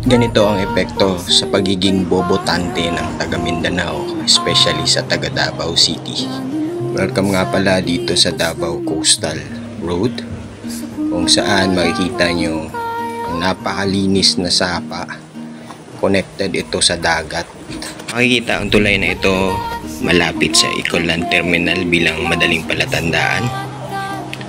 Ganito ang epekto sa pagiging bobotante ng taga Mindanao, especially sa taga Davao City. Welcome nga pala dito sa Davao Coastal Road, kung saan makikita nyo ang napakalinis na sapa. Connected ito sa dagat. Makikita ang tulay na ito malapit sa Ecoland Terminal bilang madaling palatandaan.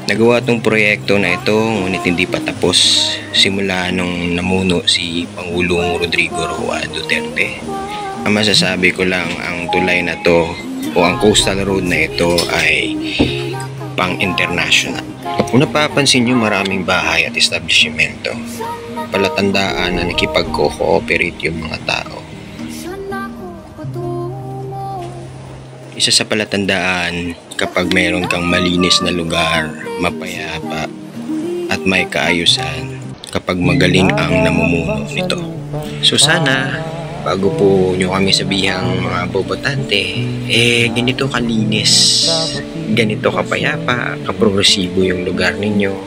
Nagawa itong proyekto na ito ngunit hindi pa tapos simula nung namuno si Pangulong Rodrigo Roa Duterte. Ang masasabi ko lang, ang tulay na to o ang coastal road na ito ay pang-international. Kung napapansin nyo, maraming bahay at establishmento. Palatandaan na nakipag-cooperate yung mga tao. Isa sa palatandaan, kapag mayroon kang malinis na lugar, mapayapa at may kaayusan, kapag magaling ang namumuno nito. So sana, bago po nyo kami sabihang mga bobotante, ganito kalinis, ganito kapayapa, kaprogresibo yung lugar ninyo,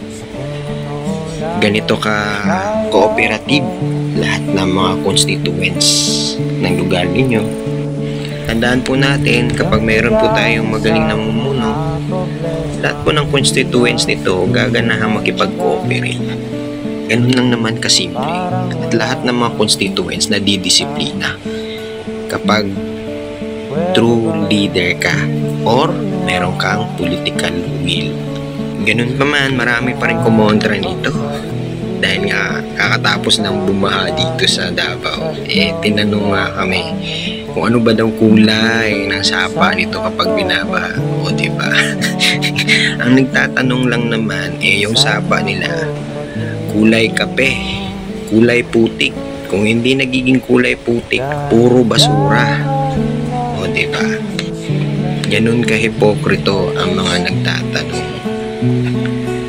ganito ka cooperative lahat ng mga constituents ng lugar ninyo. Tandaan po natin, kapag mayroon po tayong magaling na namumuno, lahat po ng constituents nito gaganahan makipag-cooperate. Ganun lang naman kasimple. At lahat ng mga constituents na didisiplina kapag true leader ka or meron kang political will. Ganun pa man, marami pa rin kumontra nito. Dahil nga kakatapos ng bumaha dito sa Davao, tinanong nga kami kung ano ba daw kulay ng sapa nito kapag binaba. O diba? Ang nagtatanong lang naman yung sapa nila kulay kape, kulay putik. Kung hindi nagiging kulay putik, puro basura. O diba? Ganun ka-hipokrito ang mga nagtatanong.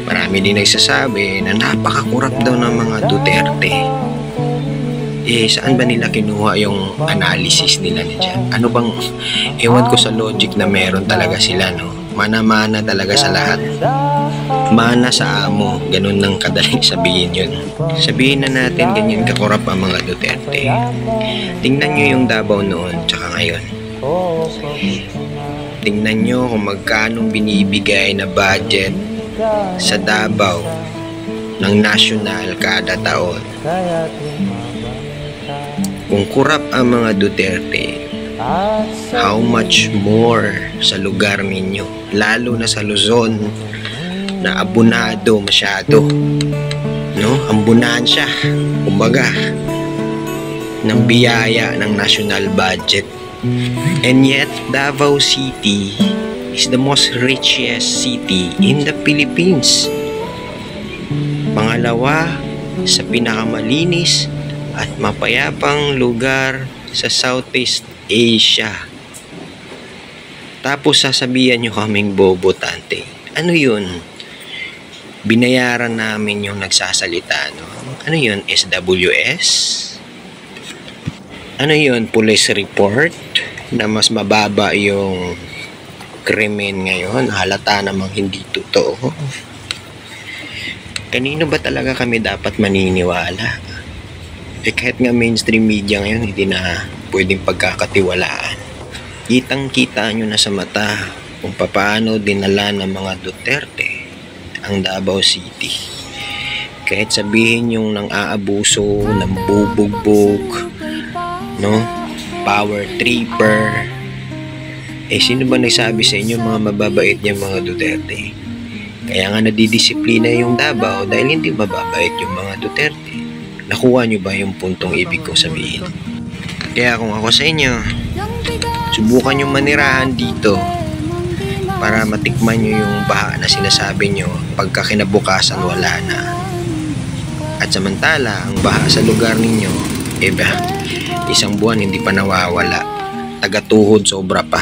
Marami din nagsasabi na napakakurap daw ng mga Duterte. Saan ba nila kinuha yung analysis nila dyan? Ano bang, ewan ko sa logic na meron talaga sila, no? Mana-mana talaga sa lahat. Mana sa amo, ganun nang kadaling sabihin yun. Sabihin na natin ganyan kakurap ang mga Duterte. Tingnan nyo yung Davao noon, tsaka ngayon. Tingnan nyo kung magkano binibigay na budget sa Davao ng national kada taon. Kung kurap ang mga Duterte, how much more sa lugar ninyo, lalo na sa Luzon na abonado masyado, no? Ambunansya, kumbaga, ng biyaya ng national budget. And yet Davao City is the most richest city in the Philippines. Pangalawa sa pinakamalinis at mapayapang lugar sa Southeast Asia. Tapos sasabihan nyo kaming bobotante. Ano yun? Binayaran namin yung nagsasalita, no? Ano yun? SWS? Ano yun? Police report na mas mababa yung krimen ngayon, halata namang hindi totoo. Kanino ba talaga kami dapat maniniwala? Kahit nga mainstream media ngayon, hindi na pwedeng pagkakatiwalaan. Kitang-kita nyo na sa mata kung paano dinala ng mga Duterte ang Davao City. Kahit sabihin yung nang aabuso, nang bubugbog, no? Power tripper. Sino ba nagsabi sa inyo mga mababait niya mga Duterte? Kaya nga nadidisiplina yung Davao dahil hindi mababait yung mga Duterte. Nakuha nyo ba yung puntong ibig kong sabihin? Kaya kung ako sa inyo, subukan nyo manirahan dito para matikman nyo yung baha na sinasabi nyo pagka kinabukasan wala na. At samantala, ang baha sa lugar ninyo, isang buwan hindi pa nawawala. Tagatuhod sobra pa.